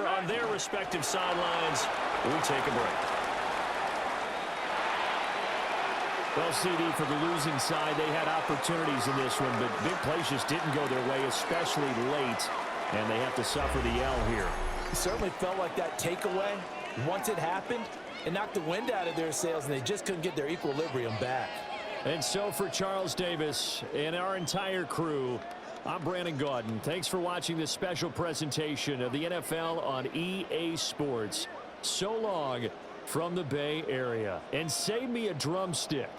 over on their respective sidelines. We take a break. Well, CD, for the losing side, they had opportunities in this one, but big plays just didn't go their way, especially late, and they have to suffer the L here. It certainly felt like that takeaway, once it happened, it knocked the wind out of their sails, and they just couldn't get their equilibrium back. And so for Charles Davis and our entire crew, I'm Brandon Gaudin. Thanks for watching this special presentation of the NFL on EA Sports. So long from the Bay Area. And save me a drumstick.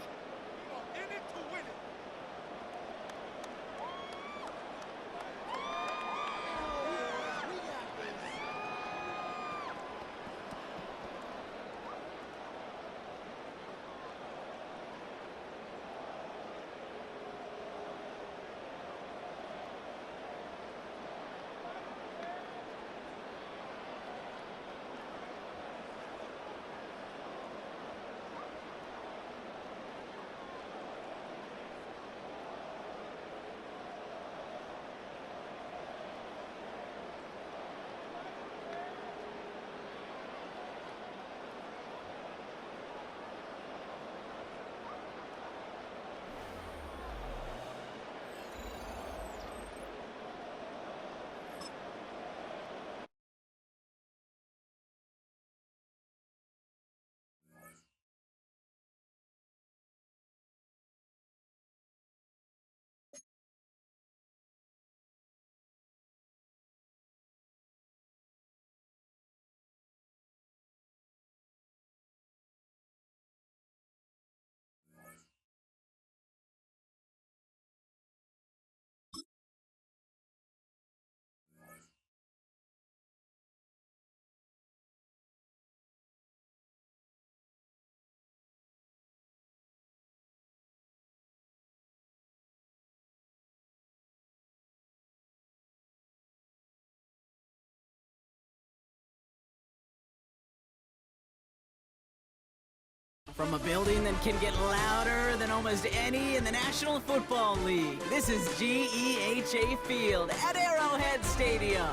From a building that can get louder than almost any in the National Football League, this is GEHA Field at Arrowhead Stadium.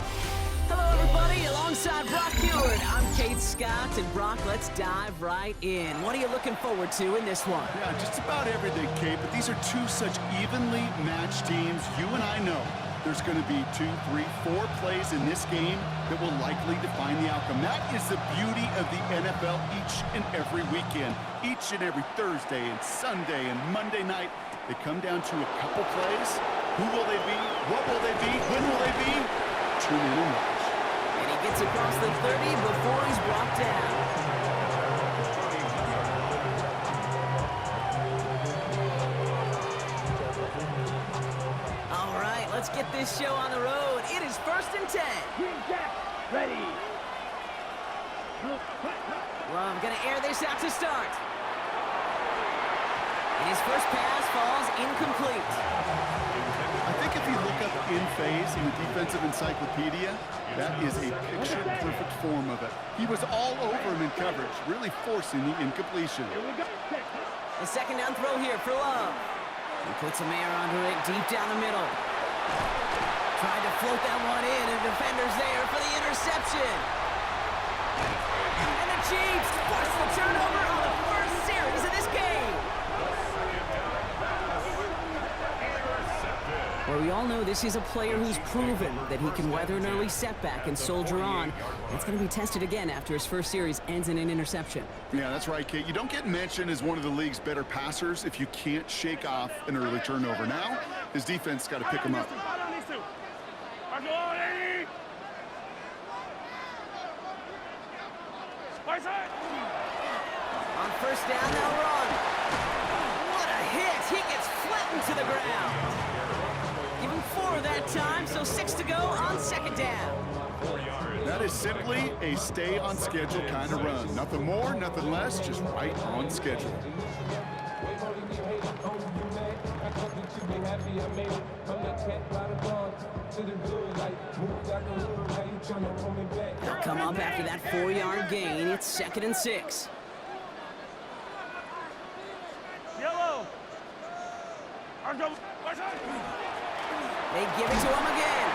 Hello, everybody. Alongside Brock Heward, I'm Kate Scott. And Brock, let's dive right in. What are you looking forward to in this one? Yeah, just about everything, Kate, but these are two such evenly matched teams. You and I know there's going to be 2, 3, 4 plays in this game that will likely define the outcome. That is the beauty of the NFL each and every weekend. Each and every Thursday and Sunday and Monday night, they come down to a couple plays. Who will they be? What will they be? When will they be? Tune in and watch. And he gets across the 30 before he's brought down. Let's get this show on the road. It is 1st and 10. Green Jack, ready. Well, I'm going to air this out to start. And his first pass falls incomplete. I think if you look up in phase in the defensive encyclopedia, that is a picture-perfect form of it. He was all over him in coverage, really forcing the incompletion. A second down throw here for Love. He puts a man under it deep down the middle. Trying to float that one in, and the defender's there for the interception. And the Chiefs force the turnover on the first series of this game. Well, we all know this is a player who's proven that he can weather an early setback and soldier on. It's going to be tested again after his first series ends in an interception. Yeah, that's right, Kate. You don't get mentioned as one of the league's better passers if you can't shake off an early turnover. Now, his defense got to pick him up. On first down, they'll run. What a hit! He gets flattened to the ground. Give him 4 that time, so 6 to go on second down. That is simply a stay on schedule kind of run. Nothing more, nothing less, just right on schedule. They'll come up after that 4-yard gain. It's 2nd and 6. Yellow. They give it to him again.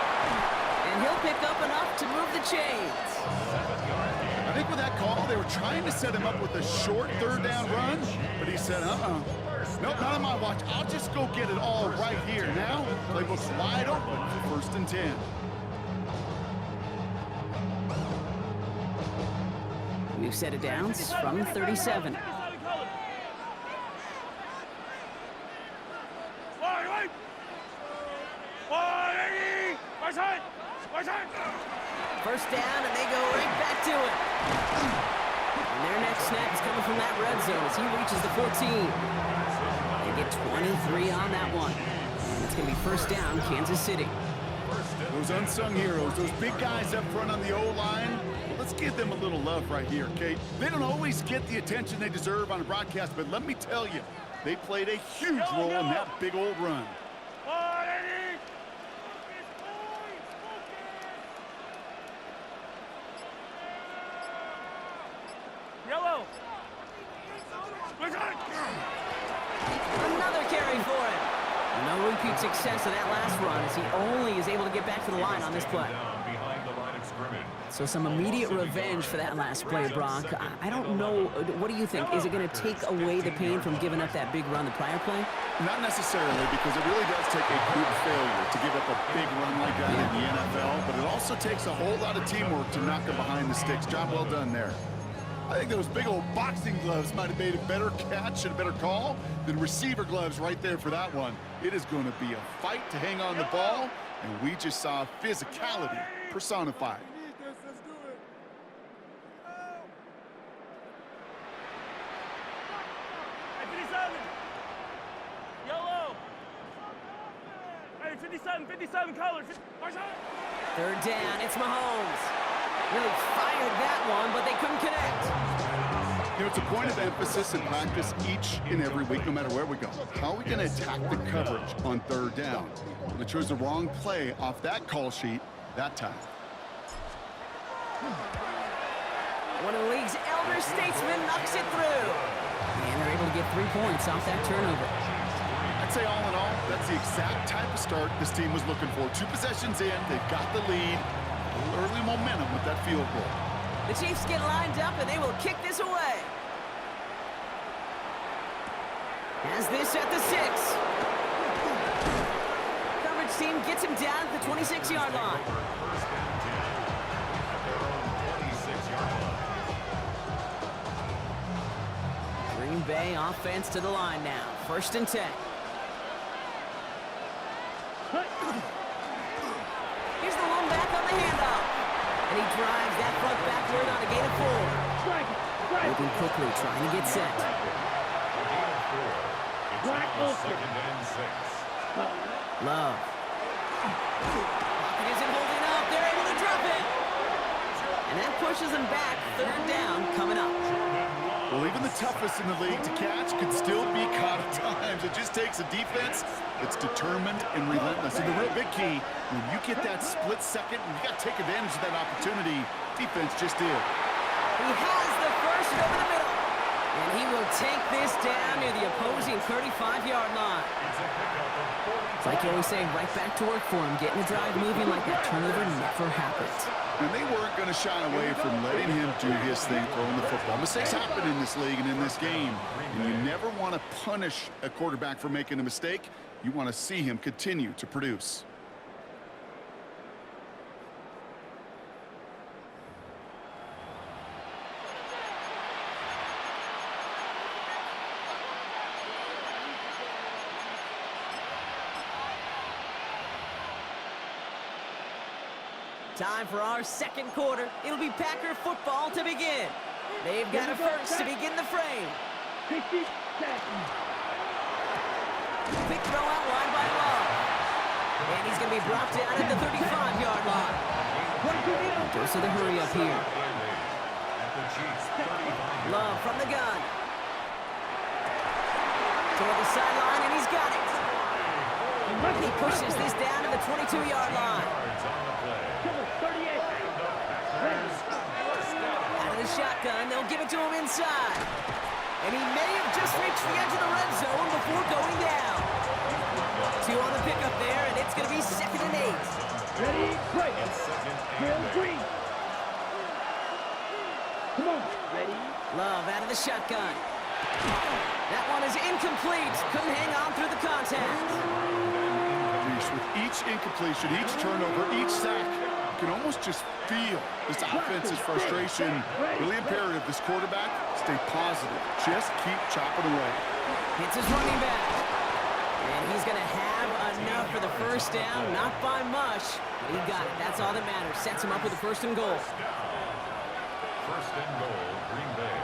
And he'll pick up enough to move the chains. I think with that call, they were trying to set him up with a short third down run, but he said, nope, not on my watch. I'll just go get it all right here. Now, playbook's wide open for 1st and 10. New set of downs from 37. First down, and they go right back to it. And their next snap is coming from that red zone as he reaches the 14. They get 23 on that one. And it's going to be first down, Kansas City. Those unsung heroes, those big guys up front on the O-line, let's give them a little love right here, okay? They don't always get the attention they deserve on a broadcast, but let me tell you, they played a huge role in that big old run. Yellow. Another carry for him. No repeat success of that last run as he only is able to get back to the line on this play. So some immediate revenge for that last play, Brock. I don't know. What do you think? Is it going to take away the pain from giving up that big run the prior play? Not necessarily, because it really does take a group failure to give up a big run like that in the NFL, but it also takes a whole lot of teamwork to knock them behind the sticks. Job well done there. I think those big old boxing gloves might have made a better catch and a better call than receiver gloves right there for that one. It is going to be a fight to hang on the ball, and we just saw physicality personified. Yellow. Hey, 57 colors. Third down, it's Mahomes. Really fired that one, but they couldn't connect. You know, it's a point of emphasis in practice each and every week, no matter where we go. How are we going to attack the coverage on third down? Well, they chose the wrong play off that call sheet that time. One of the league's elder statesmen knocks it through. And they're able to get 3 points off that turnover. I'd say all in all, that's the exact type of start this team was looking for. 2 possessions in, they've got the lead. A little early momentum with that field goal. The Chiefs get lined up, and they will kick this away. Has this at the 6. Coverage team gets him down at the 26-yard line. Green Bay offense to the line now. 1st and 10. Here's the one back on the handoff. And he drives that front backward on a gain of 4. Moving quickly, trying to get set. Love. It isn't holding up. They're able to drop it. And that pushes him back. 3rd down coming up. Well, even the toughest in the league to catch could still be caught at times. It just takes a defense that's determined and relentless. And the real big key, when you get that split second, you got to take advantage of that opportunity. Defense just did. He has the first over the middle. And he will take this down near the opposing 35-yard line. It's like you always say, right back to work for him. Getting the drive moving like that turnover never happened. And they weren't going to shy away from letting him do his thing, throwing the football. Mistakes happen in this league and in this game. And you never want to punish a quarterback for making a mistake. You want to see him continue to produce. Time for our second quarter. It'll be Packer football to begin. They've got a first to begin the frame. 60 seconds. Quick throw out wide by Love. And he's going to be brought down at the 35-yard line. Goes to the hurry up here. Love from the gun. Toward the sideline, and he's got it. And he pushes this down to the 22-yard line. Out of the shotgun, they'll give it to him inside. And he may have just reached the edge of the red zone before going down. 2 on the pickup there, and it's going to be 2nd and 8. Ready, break. Drill green. Come on. Ready. Love out of the shotgun. That one is incomplete. Couldn't hang on through the contact. With each incompletion, each turnover, each sack, you can almost just feel this offense's frustration. Really imperative this quarterback stay positive. Just keep chopping away. Hits his running back. And he's going to have enough for the first down. Not by much, but he got it. That's all that matters. Sets him up with a 1st and goal. 1st and goal, Green Bay.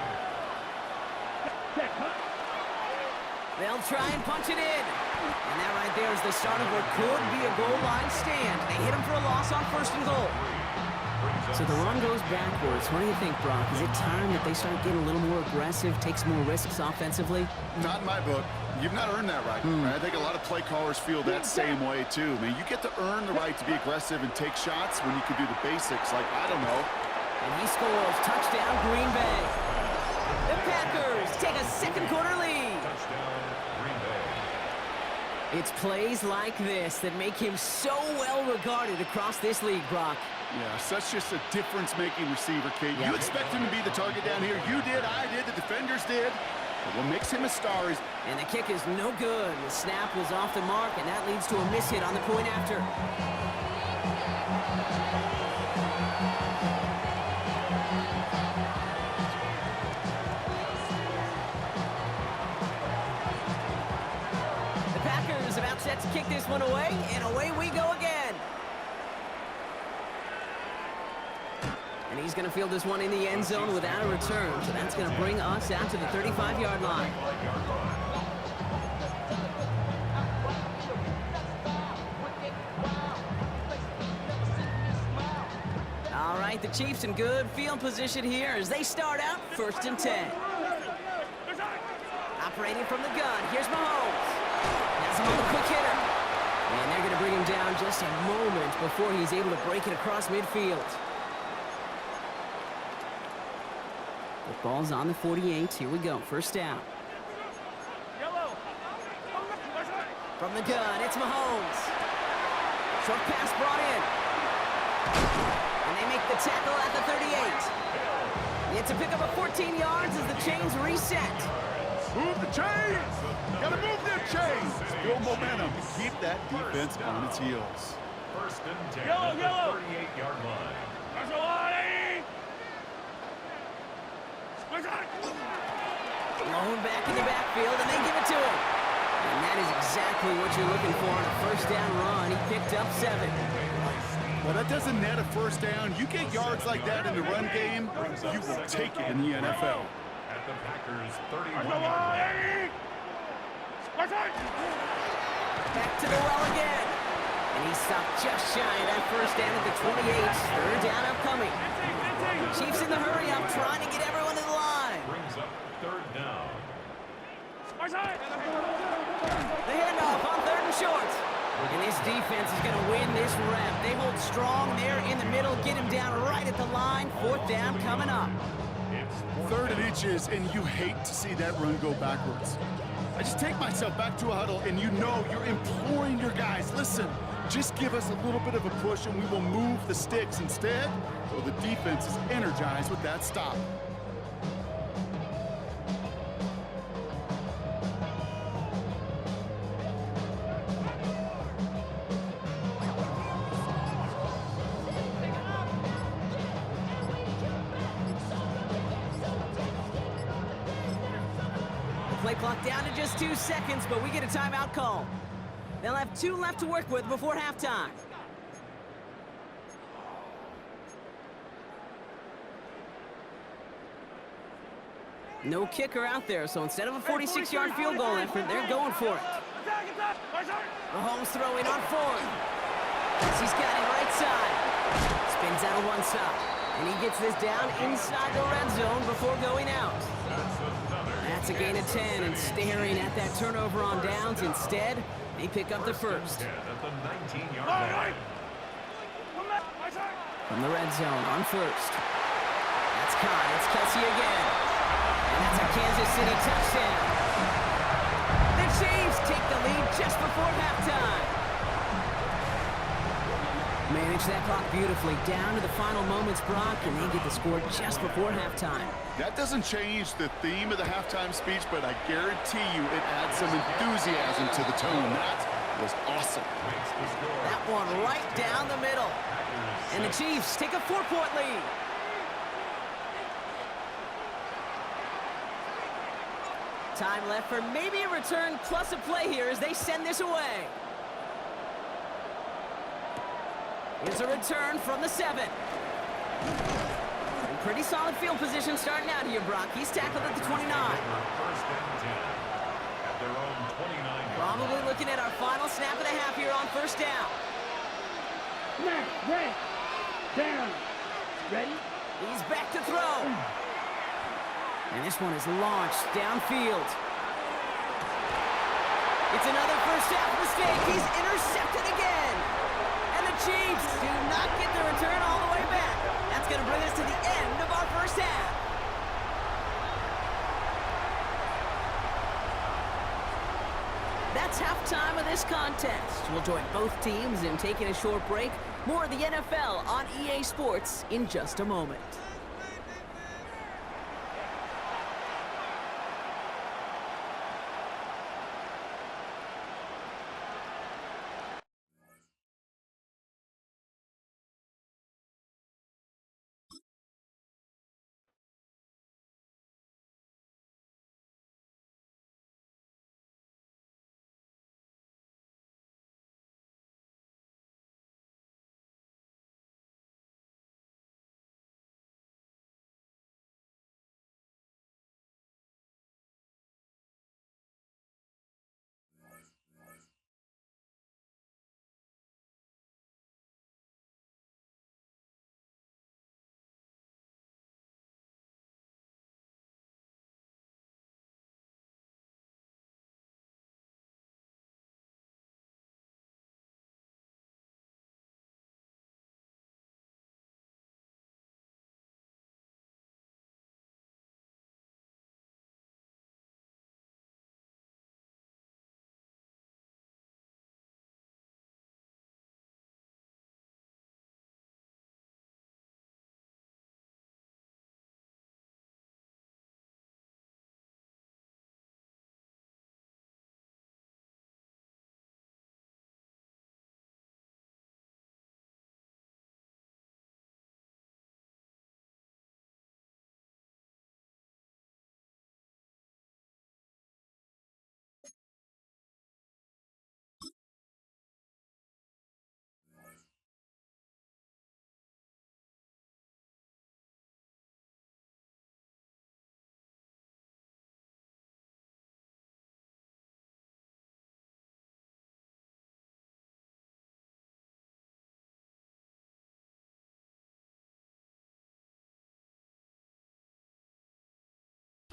They'll try and punch it in. And that right there is the start of what could be a goal line stand. They hit him for a loss on 1st and goal. So the run goes backwards. What do you think, Brock? Is it time that they start getting a little more aggressive, take some more risks offensively? Not in my book. You've not earned that right. I think a lot of play callers feel that same way, too. I mean, you get to earn the right to be aggressive and take shots when you can do the basics, like, I don't know. And he scores. Touchdown, Green Bay. The Packers take a 2nd quarter lead. Touchdown, Green Bay. It's plays like this that make him so well regarded across this league, Brock. Yeah, such just a difference-making receiver, Kate. You expect him to be the target down here. You did, I did, the defenders did. But what makes him a star is... And the kick is no good. The snap was off the mark, and that leads to a miss hit on the point after. The Packers about set to kick this one away, and away we go again. And he's going to field this one in the end zone without a return. So that's going to bring us out to the 35-yard line. All right, the Chiefs in good field position here as they start out 1st and 10. Operating from the gun, here's Mahomes. That's him on the quick hitter. And they're going to bring him down just a moment before he's able to break it across midfield. The ball's on the 48. Here we go. 1st down. From the gun, it's Mahomes. Short pass brought in. And they make the tackle at the 38. It's a pickup of 14 yards as the chains reset. Move the chains! Gotta move them chains! Build momentum. Keep that defense on its heels. 1st and 10 at the 38-yard line. Blown back in the backfield, and they give it to him. And that is exactly what you're looking for on a 1st down run. He picked up 7. Well, that doesn't net a 1st down. You get yards like that in the run game, you will take it in the NFL. At the Packers' 31-yard line. Back to the well again. And he stopped just shy of that 1st down at the 28. 3rd down upcoming. Chiefs in the hurry up, trying to get everyone to the line. Brings up 3rd down. The handoff on 3rd and short. And this defense is going to win this rep. They hold strong there in the middle, get him down right at the line. 4th down coming up. 3rd and inches, and you hate to see that run go backwards. I just take myself back to a huddle, and you know you're imploring your guys, listen, just give us a little bit of a push, and we will move the sticks instead. Well, the defense is energized with that stop. Play clock down to just 2 seconds, but we get a timeout call. They'll have 2 left to work with before halftime. No kicker out there, so instead of a 46-yard field goal effort, they're going for it. Mahomes throwing on 4th. He's got it right side. Spins out of one side. And he gets this down inside the red zone before going out. That's a gain of 10, and staring at that turnover on downs. Instead, they pick up the 1st. From the red zone on 1st. That's caught. It's Kelsey again. And that's a Kansas City touchdown. The Chiefs take the lead just before halftime. Manage that clock beautifully. Down to the final moments, Brock, and they get the score just before halftime. That doesn't change the theme of the halftime speech, but I guarantee you it adds some enthusiasm to the tone. That was awesome. That one right down the middle. And the Chiefs take a 4-point lead. Time left for maybe a return plus a play here as they send this away. Here's a return from the 7. Pretty solid field position starting out here, Brock. He's tackled at the 29. Probably looking at our final snap of the half here on first down. Snap, break, down, ready? He's back to throw. And this one is launched downfield. It's another first half mistake. He's intercepted again. And the Chiefs do not get the return all the way back. That's going to bring us to the end of our first half. That's halftime of this contest. We'll join both teams in taking a short break. More of the NFL on EA Sports in just a moment.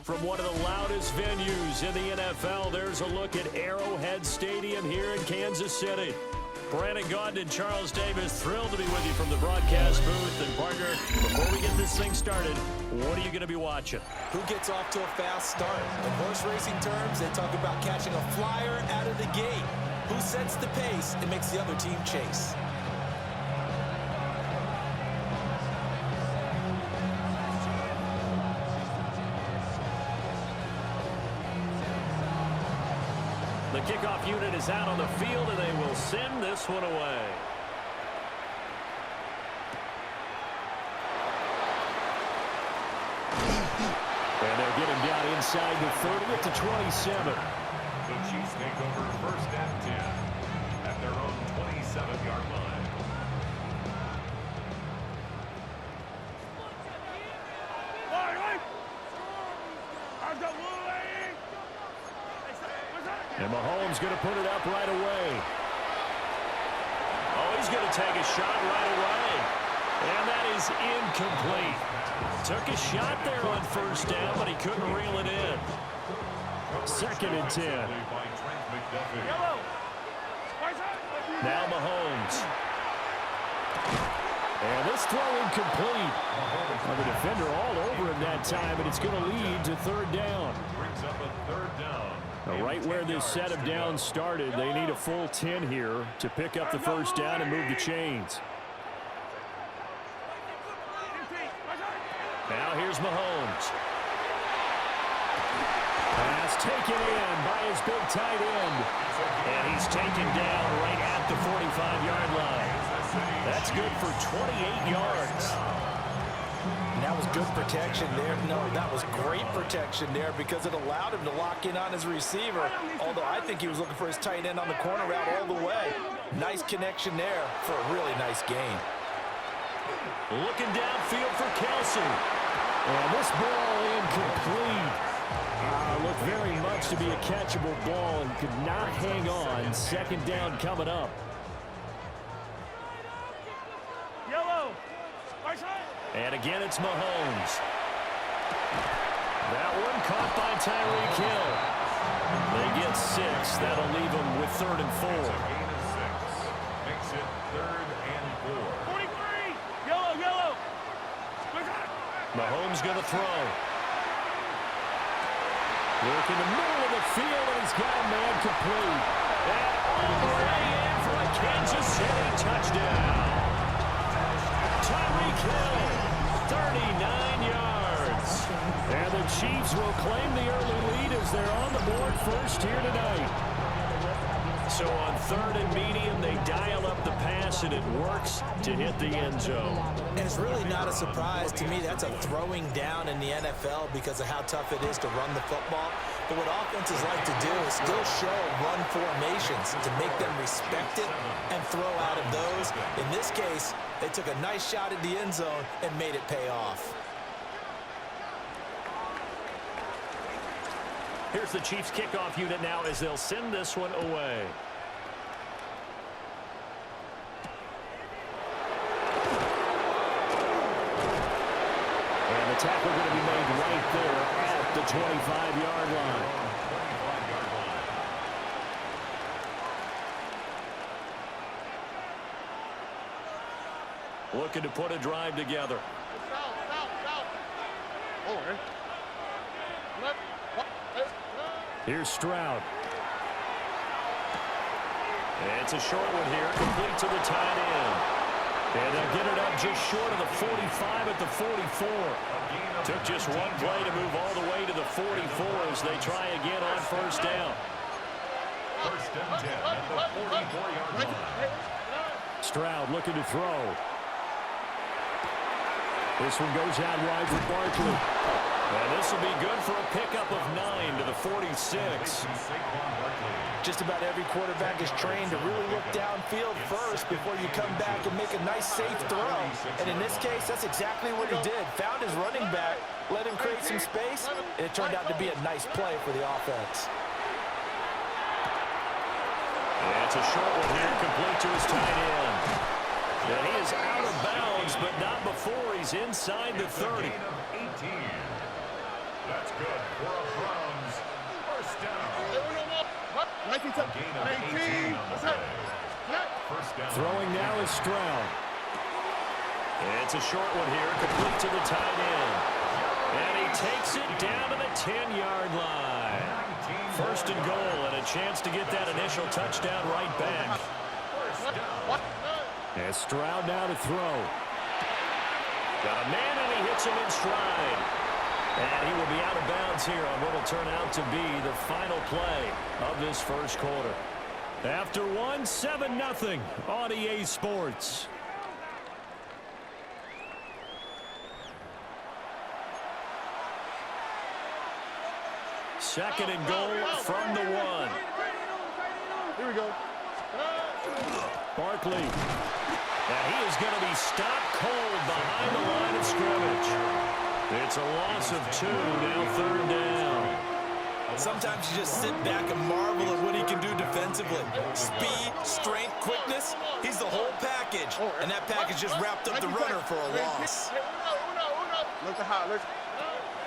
From one of the loudest venues in the NFL, there's a look at Arrowhead Stadium here in Kansas City. Brandon Gaudin and Charles Davis, thrilled to be with you from the broadcast booth. And partner, before we get this thing started, what are you going to be watching? Who gets off to a fast start? In horse racing terms, they talk about catching a flyer out of the gate. Who sets the pace and makes the other team chase? The kickoff unit is out on the field, and they will send this one away. And they'll get him down inside the 30 at the 27. The Chiefs take over first and 10 at their own 27-yard line. And Mahomes going to put it up right away. Oh, he's going to take a shot right away. And that is incomplete. Took a shot there on first down, but he couldn't reel it in. Second and 10. Now Mahomes. And this throw incomplete. Well, the defender all over him that time, and it's going to lead to third down. Brings up a third down. Now, right where this set of downs started, they need a full 10 here to pick up the first down and move the chains. Now here's Mahomes. Pass taken in by his big tight end. And he's taken down right at the 45-yard line. That's good for 28 yards. And that was good protection there. No, that was great protection there because it allowed him to lock in on his receiver. Although I think he was looking for his tight end on the corner route all the way. Nice connection there for a really nice gain. Looking downfield for Kelsey. And this ball incomplete. Looked very much to be a catchable ball and could not hang on. Second down coming up. Yellow. And again, it's Mahomes. That one caught by Tyreek Hill. They get 6. That'll leave them with 3rd and 4. Gain of 6. Makes it 3rd and 4. 43. Yellow. Mahomes going to throw. Look in the middle of the field, and he's got a man complete. And all the way in for a Kansas City touchdown. Tyreek Hill, 39 yards. And the Chiefs will claim the early lead as they're on the board first here tonight. So on 3rd and medium, they dial up the pass, and it works to hit the end zone. And it's really not a surprise to me. That's a throwing down in the NFL because of how tough it is to run the football. But what offenses like to do is still show run formations to make them respect it and throw out of those. In this case, they took a nice shot at the end zone and made it pay off. Here's the Chiefs kickoff unit now as they'll send this one away. And the tackle going to be made right there at the 25-yard line. Looking to put a drive together. Here's Stroud. It's a short one here, complete to the tight end. And they'll get it up just short of the 45 at the 44. Took just one play to move all the way to the 44 as they try again on first down. First and 10 at the 44-yard line. Stroud looking to throw. This one goes out wide for Barkley. And this will be good for a pickup of 9 to the 46. Just about every quarterback is trained to really look downfield first before you come back and make a nice, safe throw. And in this case, that's exactly what he did. Found his running back, let him create some space, and it turned out to be a nice play for the offense. And it's a short one here, complete to his tight end. And he is out of bounds, but not before he's inside the 30. That's good for a Browns first down. Gain of 18 on the play. First down. Throwing now is Stroud. It's a short one here, complete to the tight end. And he takes it down to the 10-yard line. First and goal, and a chance to get that initial touchdown right back. And Stroud now to throw. Got a man, and he hits him in stride. And he will be out of bounds here on what will turn out to be the final play of this first quarter. After one, 7-0 on EA Sports. Second and goal from the 1. Here we go. Barkley. And he is going to be stopped cold behind the line of scrimmage. It's a loss of 2, now 3rd down. Sometimes you just sit back and marvel at what he can do defensively. Speed, strength, quickness, he's the whole package. And that package just wrapped up the runner for a loss. Look at how, look.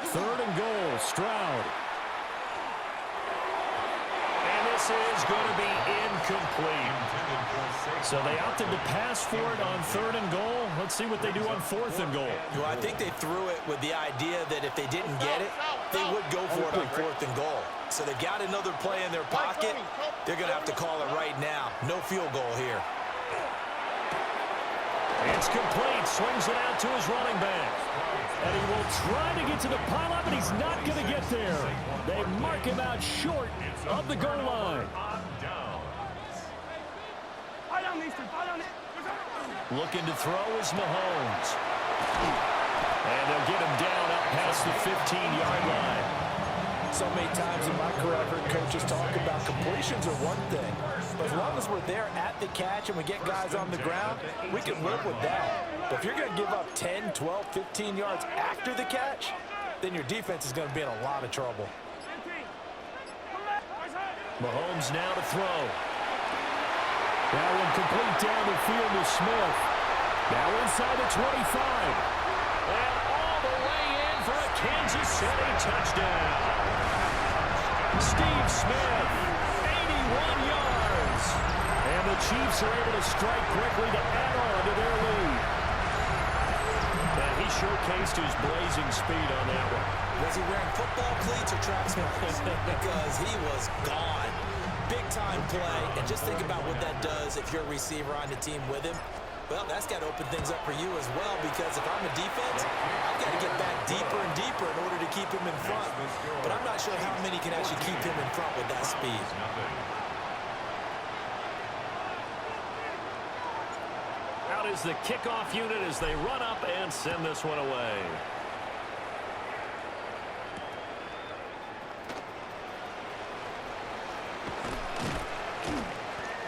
3rd and goal, Stroud. And this is going to be incomplete. So they opted to pass for it on 3rd and goal. Let's see what they do on 4th and goal. Well, I think they threw it with the idea that if they didn't get it, they would go for it on 4th and goal. So they got another play in their pocket. They're going to have to call it right now. No field goal here. It's complete. Swings it out to his running back. And he will try to get to the pile-up, but he's not going to get there. They mark him out short of the goal line. Looking to throw is Mahomes. And they'll get him down up past the 15-yard line. So many times in my career, I've heard coaches talk about completions are one thing. But as long as we're there at the catch and we get guys on the ground, we can live with that. But if you're going to give up 10, 12, 15 yards after the catch, then your defense is going to be in a lot of trouble. Mahomes now to throw. That one complete down the field to Smith. Now inside the 25. And all the way in for a Kansas City touchdown. Steve Smith, 81 yards. And the Chiefs are able to strike quickly to add on to their lead. And he showcased his blazing speed on that one. Was he wearing football cleats or track sneakers? Because he was gone. Big-time play, and just think about what that does if you're a receiver on the team with him. Well, that's got to open things up for you as well, because if I'm a defense, I've got to get back deeper and deeper in order to keep him in front. But I'm not sure how many can actually keep him in front with that speed. Out is the kickoff unit as they run up and send this one away.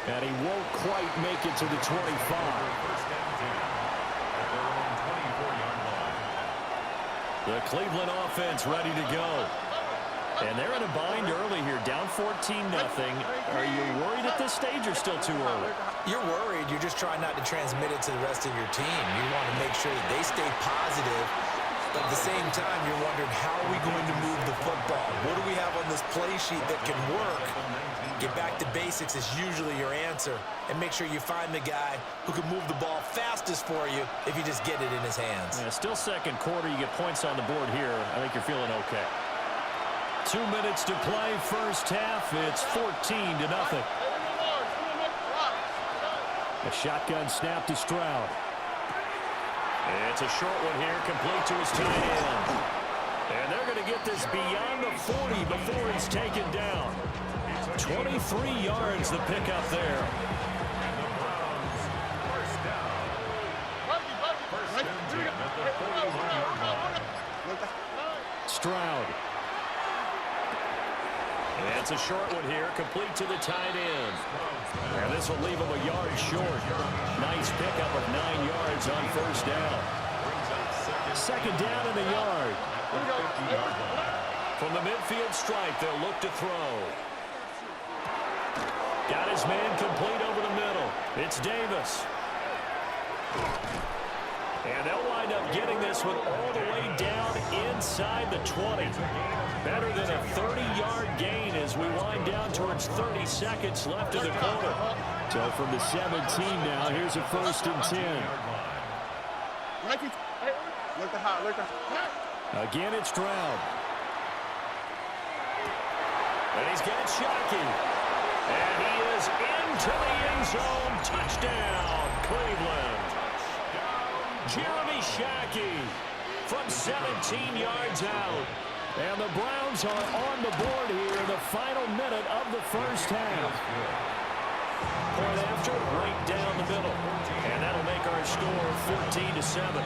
And he won't quite make it to the 25. The Cleveland offense ready to go. And they're in a bind early here, down 14-0. Are you worried at this stage or still too early? You're worried. You're just trying not to transmit it to the rest of your team. You want to make sure that they stay positive. But at the same time, you're wondering, how are we going to move the football? What do we have on this play sheet that can work? Get back to basics is usually your answer. And make sure you find the guy who can move the ball fastest for you if you just get it in his hands. Yeah, still second quarter. You get points on the board here. I think you're feeling okay. 2 minutes to play first half. It's 14-0. A shotgun snap to Stroud. It's a short one here, complete to his tight end. And they're going to get this beyond the 40 before he's taken down. 23 yards the pickup there. Stroud. And it's a short one here, complete to the tight end. And this will leave him a yard short. Nice pickup of 9 yards on first down. Second down in the yard. From the midfield stripe, they'll look to throw. Got his man complete over the middle. It's Davis. And they'll wind up getting this one all the way down inside the 20. Better than a 30-yard gain as we wind down towards 30 seconds left in the quarter. So from the 17 now, here's a 1st and 10. Again, it's Stroud. And he's got Shockey. And he is into the end zone. Touchdown, Cleveland. Jeremy Shockey from 17 yards out. And the Browns are on the board here in the final minute of the first half. Point after, right down the middle. And that'll make our score 14-7.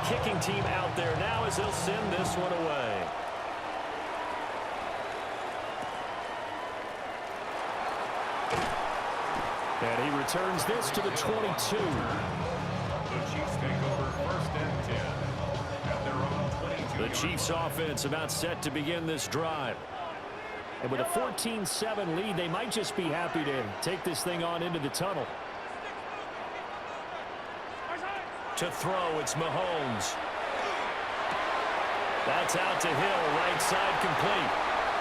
Kicking team out there now as they'll send this one away. And he returns this to the 22. The Chiefs take over 1st and 10 at their own 22. The Chiefs offense about set to begin this drive. And with a 14-7 lead, they might just be happy to take this thing on into the tunnel. To throw, it's Mahomes. That's out to Hill, right side complete.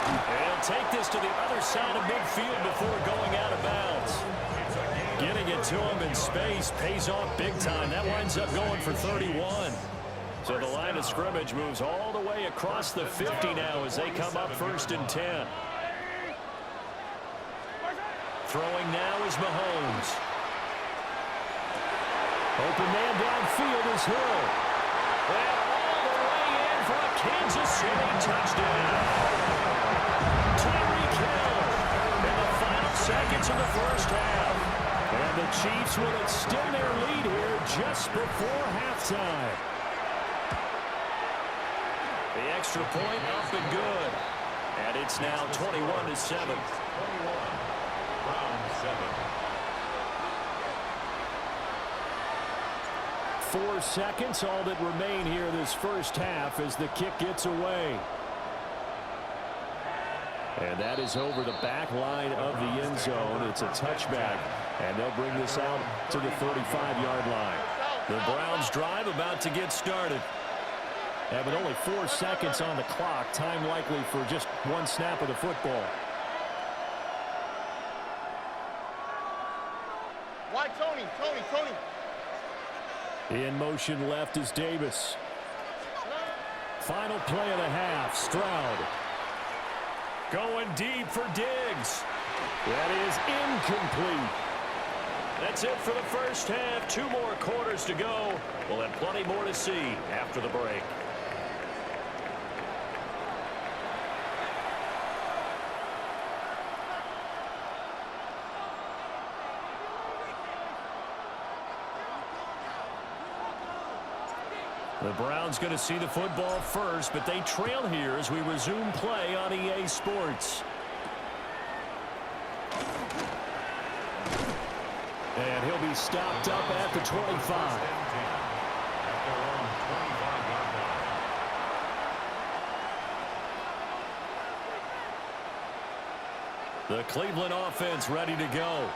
And he'll take this to the other side of midfield before going out of bounds. Getting it to him in space pays off big time. That winds up going for 31. So the line of scrimmage moves all the way across the 50 now as they come up 1st and 10. Throwing now is Mahomes. Open man downfield is Hill. And all the way in for a Kansas City touchdown. Tyreek Hill in the final seconds of the first half. And the Chiefs will extend their lead here just before halftime. The extra point up and good. And it's now 21-7. 21. Round 7. 4 seconds, all that remain here this first half as the kick gets away. And that is over the back line of the end zone. It's a touchback, and they'll bring this out to the 35-yard line. The Browns drive about to get started. Yeah, but only 4 seconds on the clock. Time likely for just one snap of the football. Why, Tony? In motion left is Davis. Final play of the half, Stroud. Going deep for Diggs. That is incomplete. That's it for the first half. 2 more quarters to go. We'll have plenty more to see after the break. The Browns going to see the football first, but they trail here as we resume play on EA Sports. And he'll be stopped up at the 25. The Cleveland offense ready to go.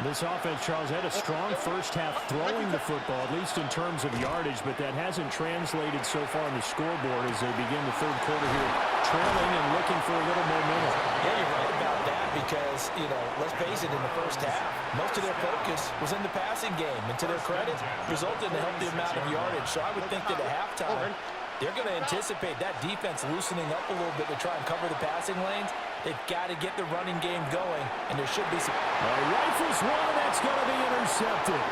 This offense, Charles, had a strong first half throwing the football, at least in terms of yardage, but that hasn't translated so far on the scoreboard as they begin the third quarter here, trailing and looking for a little momentum. Yeah, you're right about that because, let's face it, in the first half, most of their focus was in the passing game. And to their credit, resulted in a healthy amount of yardage. So I would think that at halftime, they're going to anticipate that defense loosening up a little bit to try and cover the passing lanes. They've got to get the running game going, and there should be some... Rifles one, that's going to be intercepted.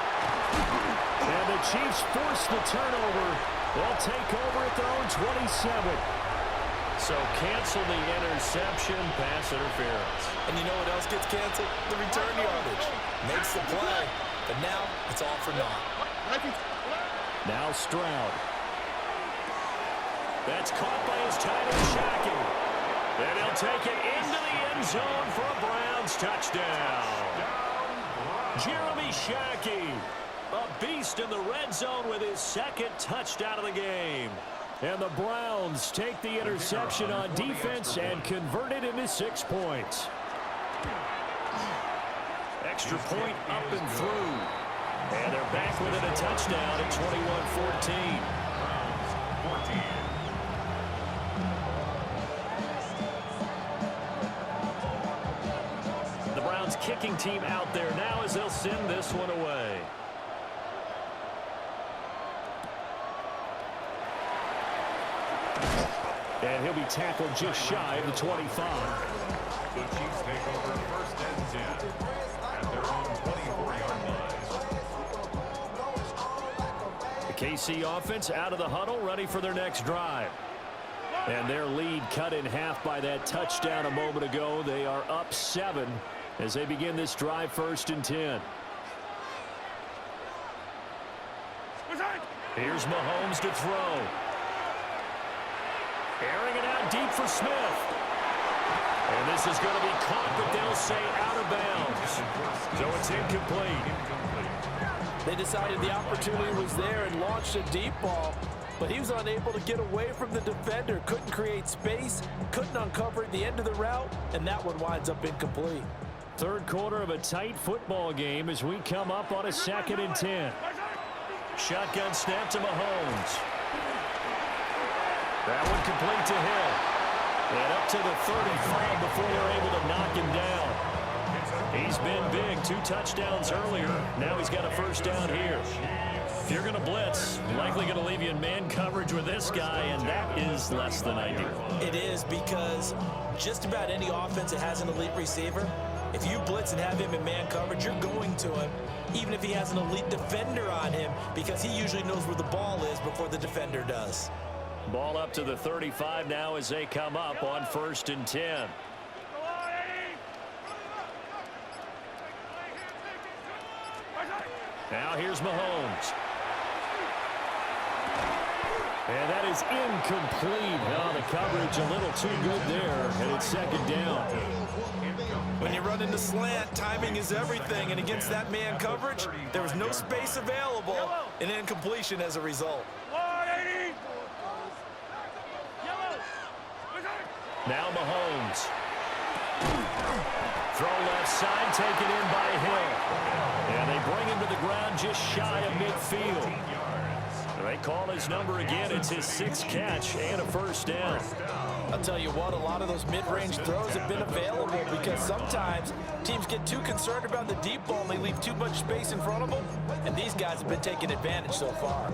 And the Chiefs force the turnover. They'll take over at their own 27. So cancel the interception, pass interference. And you know what else gets canceled? The return yardage. Makes the play, but now it's all for naught. Now Stroud. That's caught by his tight end, Shockey. And he'll take it into the end zone for a Browns touchdown. Jeremy Shockey, a beast in the red zone with his second touchdown of the game. And the Browns take the interception on defense and convert it into 6 points. Extra point up and through. And they're back within a touchdown at 21-14. Browns 14. Kicking team out there now as they'll send this one away. And he'll be tackled just shy of the 25. The Chiefs take over 1st and 10 at their own 24-yard line. The KC offense out of the huddle, ready for their next drive. And their lead cut in half by that touchdown a moment ago. They are up 7 as they begin this drive 1st and 10. Here's Mahomes to throw. Airing it out deep for Smith. And this is going to be caught, but they'll say out of bounds. So it's incomplete. They decided the opportunity was there and launched a deep ball, but he was unable to get away from the defender. Couldn't create space, couldn't uncover the end of the route, and that one winds up incomplete. Third quarter of a tight football game as we come up on a 2nd and 10. Shotgun snap to Mahomes. That one complete to Hill. And up to the 35 before they're able to knock him down. He's been big. 2 touchdowns earlier. Now he's got a first down here. If you're going to blitz, likely going to leave you in man coverage with this guy, and that is less than ideal. It is, because just about any offense that has an elite receiver, if you blitz and have him in man coverage, you're going to him, even if he has an elite defender on him, because he usually knows where the ball is before the defender does. Ball up to the 35 now as they come up on 1st and 10. Now here's Mahomes. And that is incomplete. Now the coverage a little too good there, and it's 2nd down. When you run into slant, timing is everything, and against that man coverage, there was no space available, and incompletion as a result. Now Mahomes. Throw left side, taken in by Hill. And they bring him to the ground just shy of midfield. They call his number again. It's his 6th catch and a first down. I'll tell you what, a lot of those mid-range throws have been available because sometimes teams get too concerned about the deep ball and they leave too much space in front of them, and these guys have been taking advantage so far.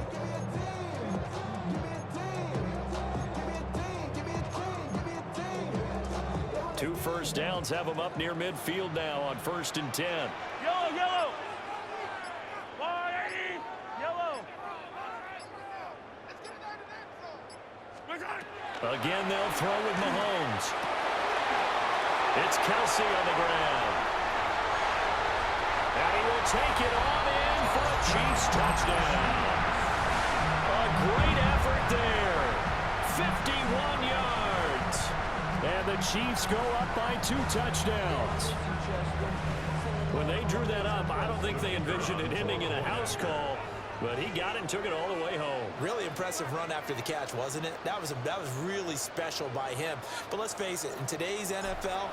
Two first downs have them up near midfield now on 1st and 10. Yellow, yellow. 180. Yellow. Again, they'll throw with Mahomes. It's Kelsey on the ground. And he will take it on in for a Chiefs touchdown. A great effort there. 51 yards. And the Chiefs go up by 2 touchdowns. When they drew that up, I don't think they envisioned it ending in a house call, but he got it and took it all the way home. Really impressive run after the catch, wasn't it? That was really special by him. But let's face it, in today's NFL,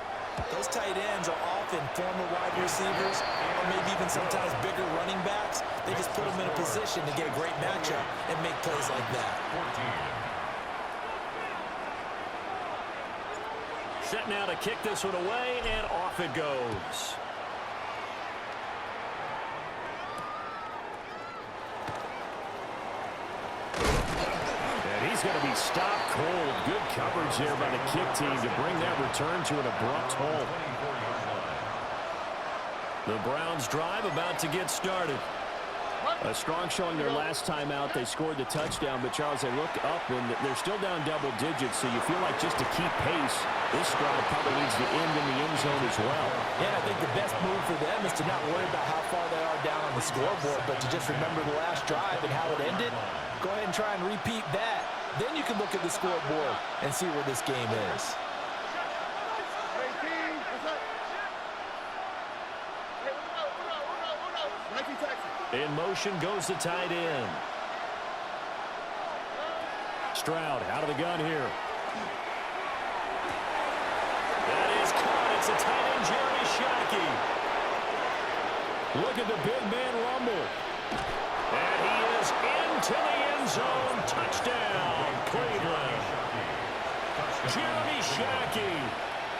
those tight ends are often former wide receivers or maybe even sometimes bigger running backs. They just put them in a position to get a great matchup and make plays like that. Set now to kick this one away, and off it goes. And he's going to be stopped cold. Good coverage there by the kick team to bring that return to an abrupt halt. The Browns drive about to get started. A strong showing their last time out. They scored the touchdown, but Charles, they look up and they're still down double digits, so you feel like just to keep pace, this drive probably needs to end in the end zone as well. Yeah, I think the best move for them is to not worry about how far they are down on the scoreboard, but to just remember the last drive and how it ended. Go ahead and try and repeat that. Then you can look at the scoreboard and see where this game is. In motion goes the tight end. Stroud out of the gun here. That is caught. It's a tight end, Jeremy Shockey. Look at the big man rumble. And he is into the end zone. Touchdown, Cleveland. Jeremy Shockey,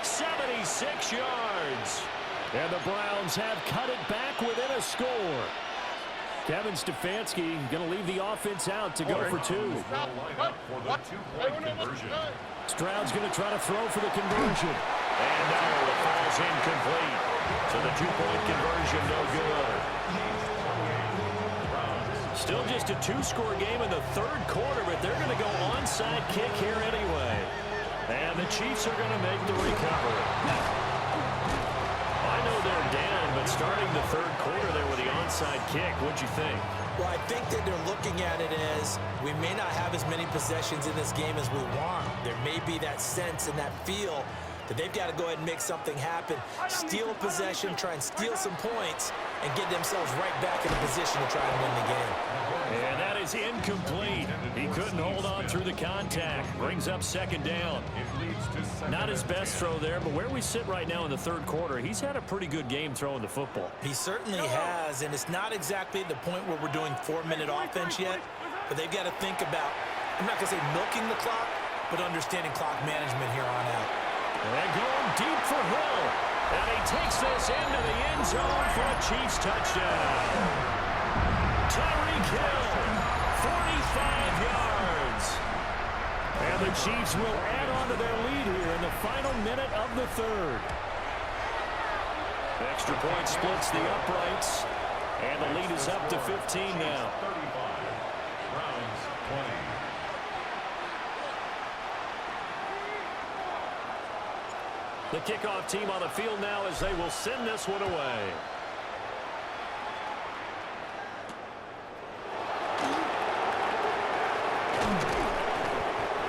76 yards. And the Browns have cut it back within a score. Kevin Stefanski going to leave the offense out to go for 2. Stroud's going to try to throw for the conversion. And no, it falls incomplete. So the 2-point conversion no good. Still just a 2-score game in the 3rd quarter, but they're going to go onside kick here anyway. And the Chiefs are going to make the recovery. I know they're down, but starting the 3rd quarter there with the onside kick, what'd you think? Well, I think that they're looking at it as we may not have as many possessions in this game as we want. There may be that sense and that feel that they've got to go ahead and make something happen, steal a possession, try and steal some points, and get themselves right back in a position to try and win the game. And that is incomplete. He couldn't hold on through the contact. Brings up 2nd down. Not his best throw there, but where we sit right now in the 3rd quarter, he's had a pretty good game throwing the football. He certainly has, and it's not exactly the point where we're doing 4-minute offense yet, but they've got to think about, I'm not going to say milking the clock, but understanding clock management here on out. And going deep for Hill. And he takes this into the end zone for a Chiefs touchdown. Tyreek Hill, 45 yards. And the Chiefs will add on to their lead here in the final minute of the third. Extra point splits the uprights. And the lead is up to 15 now. 35. Browns 20. The kickoff team on the field now as they will send this one away.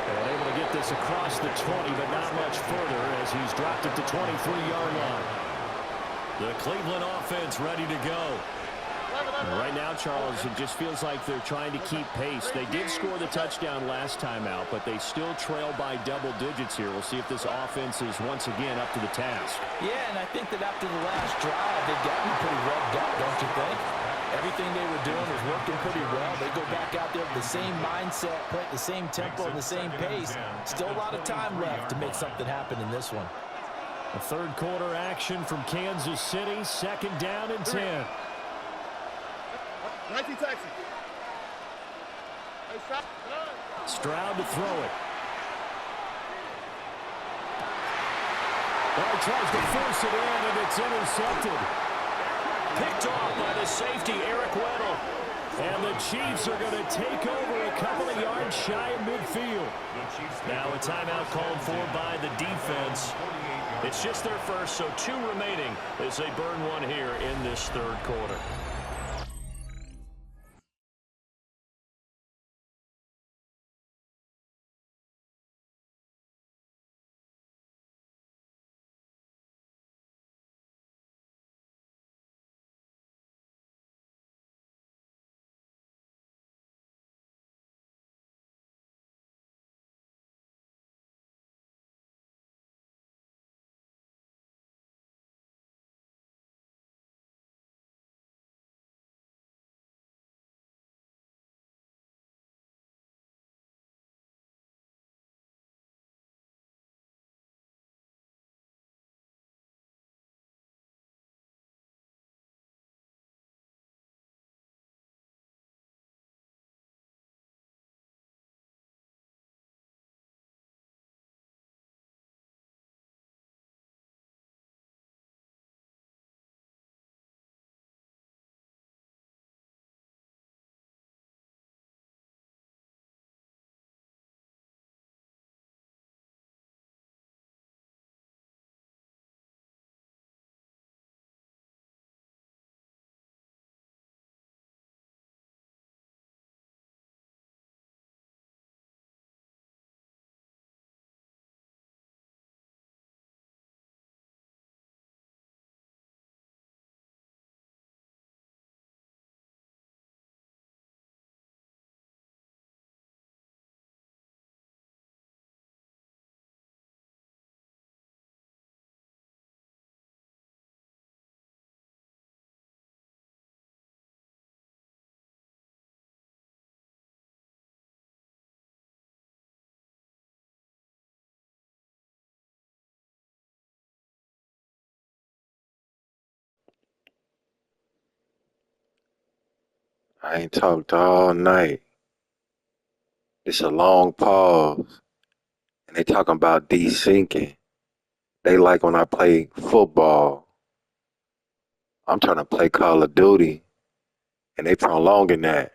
And able to get this across the 20, but not much further as he's dropped it to 23-yard line. The Cleveland offense ready to go. Right now, Charles, it just feels like they're trying to keep pace. They did score the touchdown last time out, but they still trail by double digits here. We'll see if this offense is once again up to the task. Yeah, and I think that after the last drive, they've gotten pretty revved up, don't you think? Everything they were doing was working pretty well. They go back out there with the same mindset, play at the same tempo, and the same pace. Still a lot of time left to make something happen in this one. A third quarter action from Kansas City. Second down and 10. 19 Texas. Stroud to throw it. Well, he tries to force it in, and it's intercepted. Picked off by the safety, Eric Weddle. And the Chiefs are going to take over a couple of yards shy of midfield. Now a timeout called for by the defense. It's just their first, so 2 remaining as they burn one here in this third quarter. I ain't talked all night. It's a long pause. And they talking about desyncing. They like when I play football. I'm trying to play Call of Duty. And they prolonging that.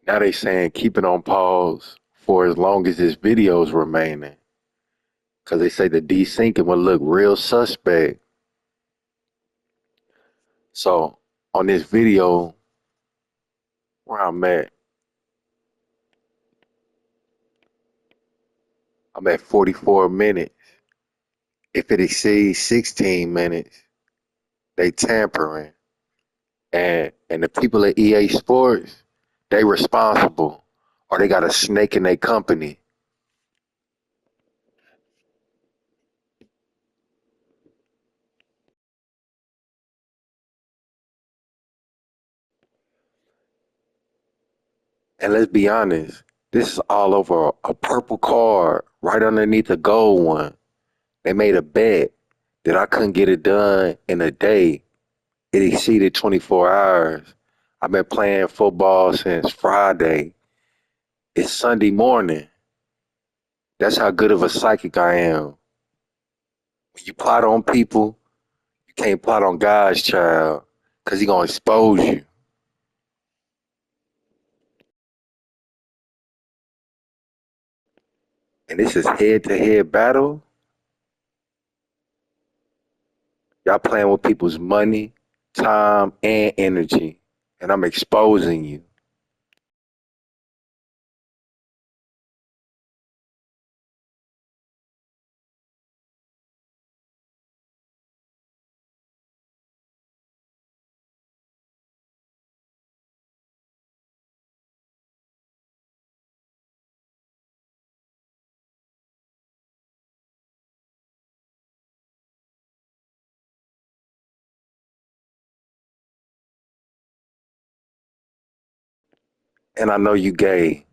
Now they saying keep it on pause for as long as this video's remaining. Because they say the desyncing will look real suspect. So on this video where I'm at 44 minutes. If it exceeds 16 minutes, they tampering. And the people at EA Sports, they responsible, or they got a snake in their company. And let's be honest, this is all over a purple card right underneath a gold one. They made a bet that I couldn't get it done in a day. It exceeded 24 hours. I've been playing football since Friday. It's Sunday morning. That's how good of a psychic I am. When you plot on people, you can't plot on God's child because he's going to expose you. And this is head-to-head battle. Y'all playing with people's money, time, and energy. And I'm exposing you. And I know you gay.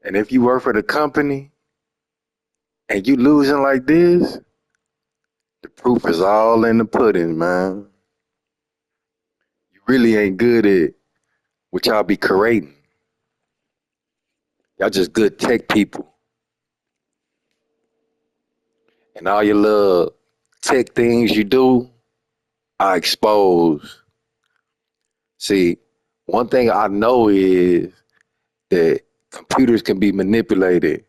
And if you work for the company and you losing like this, the proof is all in the pudding, man. You really ain't good at what y'all be creating. Y'all just good tech people. And all your little tech things you do are exposed. See, one thing I know is that computers can be manipulated.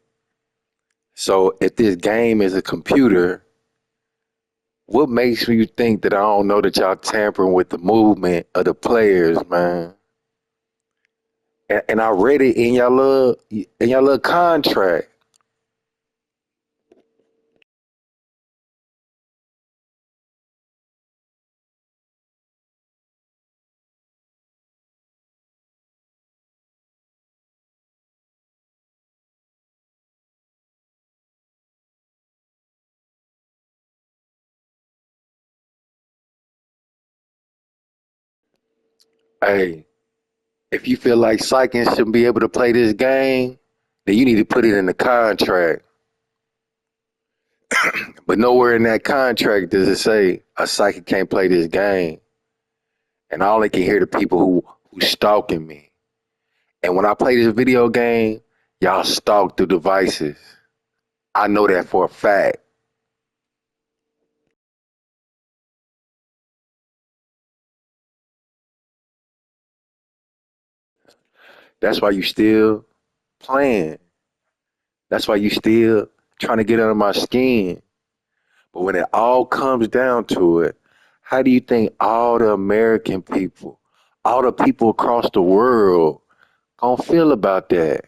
So if this game is a computer, what makes you think that I don't know that y'all tampering with the movement of the players, man? And I read it in y'all little contract. Hey, if you feel like Sykin shouldn't be able to play this game, then you need to put it in the contract. But nowhere in that contract does it say a Sykin can't play this game. And I only can hear the people who stalking me. And when I play this video game, y'all stalk through devices. I know that for a fact. That's why you still playing. That's why you still trying to get under my skin. But when it all comes down to it, how do you think all the American people, all the people across the world gonna feel about that?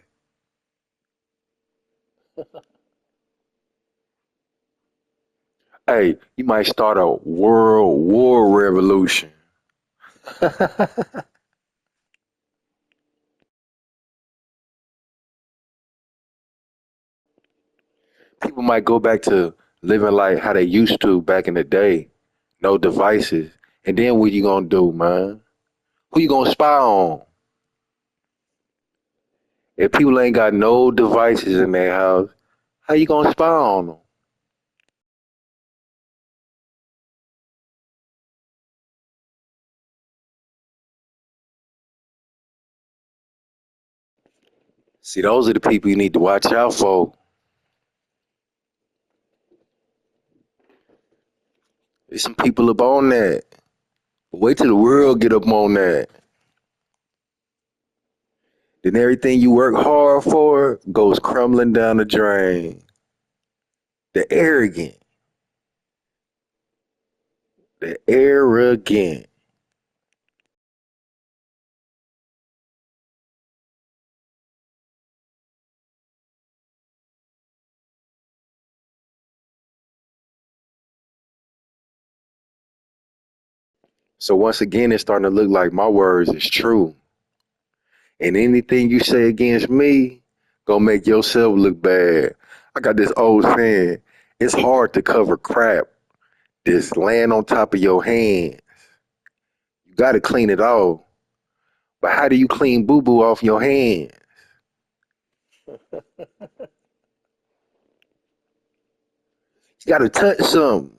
Hey, you might start a world war revolution. People might go back to living like how they used to back in the day. No devices. And then what you gonna do, man? Who you gonna spy on? If people ain't got no devices in their house, how you gonna spy on them? See, those are the people you need to watch out for. There's some people up on that. Wait till the world get up on that. Then everything you work hard for goes crumbling down the drain. The arrogant. The arrogant. So once again, it's starting to look like my words is true. And anything you say against me, gonna make yourself look bad. I got this old saying, it's hard to cover crap that's laying on top of your hands. You gotta clean it off. But how do you clean boo-boo off your hands? You gotta touch something.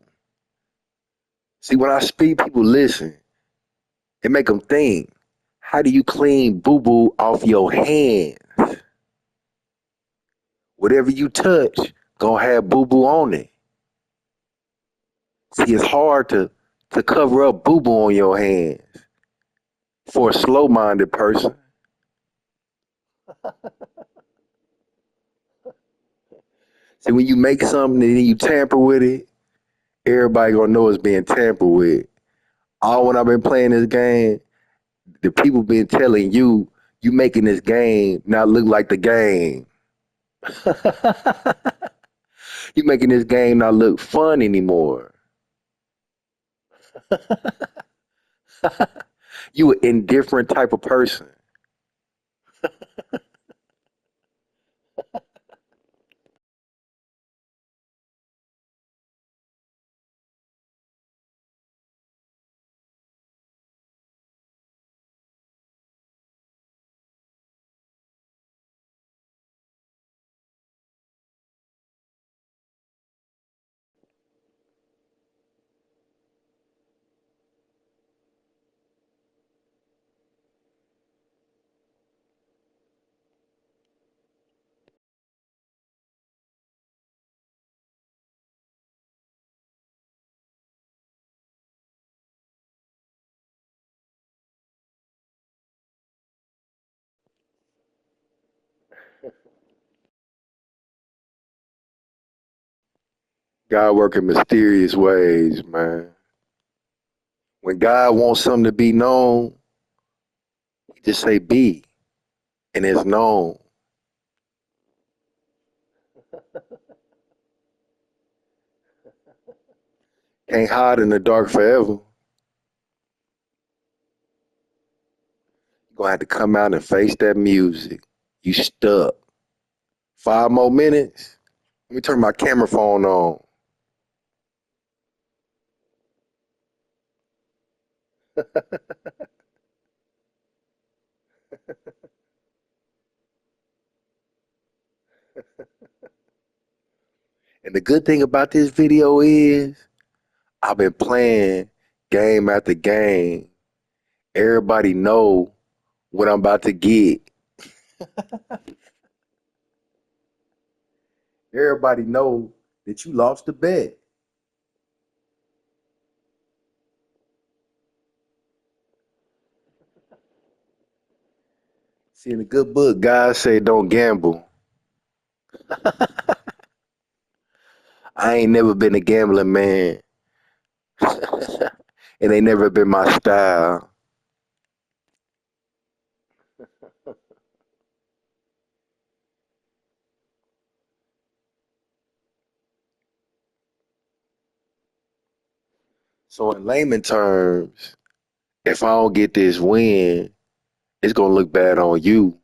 See, when I speak, people listen. It make them think. How do you clean boo-boo off your hands? Whatever you touch, gonna have boo-boo on it. See, it's hard to cover up boo-boo on your hands for a slow-minded person. See, when you make something and then you tamper with it, everybody gonna know it's being tampered with. All when I've been playing this game, the people been telling you, you making this game not look like the game. You making this game not look fun anymore. You an indifferent type of person. God work in mysterious ways, man. When God wants something to be known, he just say be, and it's known. Can't hide in the dark forever. You're gonna have to come out and face that music. You stuck. 5 more minutes. Let me turn my camera phone on. And the good thing about this video is I've been playing game after game. Everybody know what I'm about to get. Everybody know that you lost the bet. See, in a good book, guys say don't gamble. I ain't never been a gambling man. It ain't never been my style. So in layman terms, if I don't get this win, it's gonna look bad on you.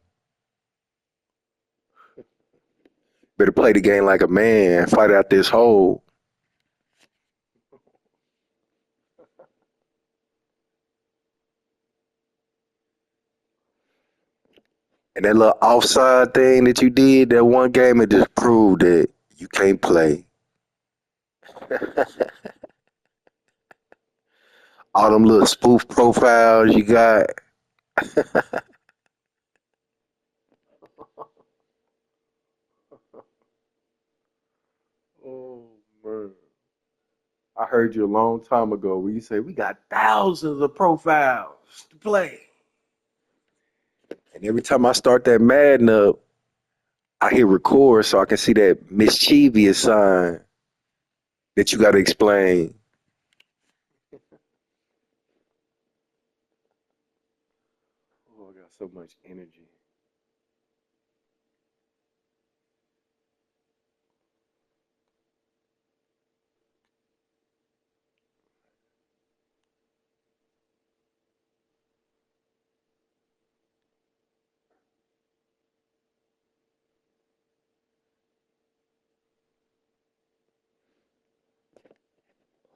Better play the game like a man, fight out this hole. And that little offside thing that you did that one game, it just proved that you can't play. All them little spoof profiles you got. Oh man. I heard you a long time ago where you say we got thousands of profiles to play. And every time I start that Madden up, I hit record so I can see that mischievous sign that you got to explain. Oh, I got so much energy.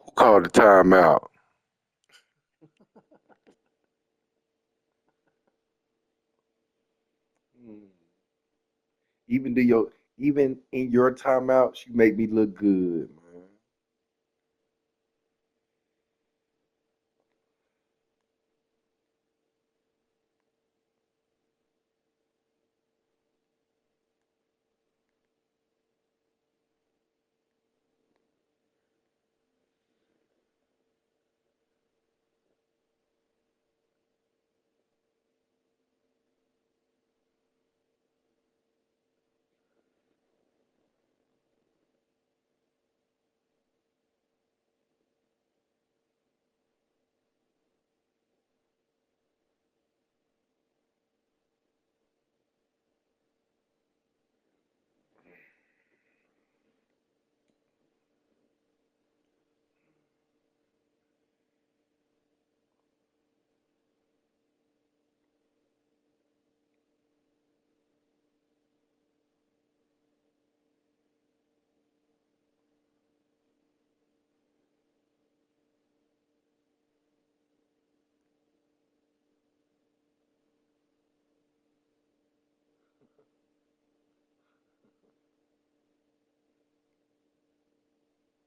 Who called the timeout? Hmm. Even do your even in your timeouts, you make me look good, man.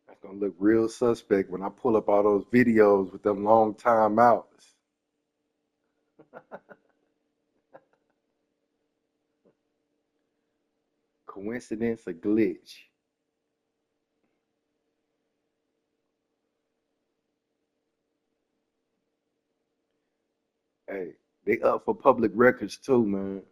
That's gonna look real suspect when I pull up all those videos with them long timeouts. Coincidence or glitch? Hey, they up for public records too, man.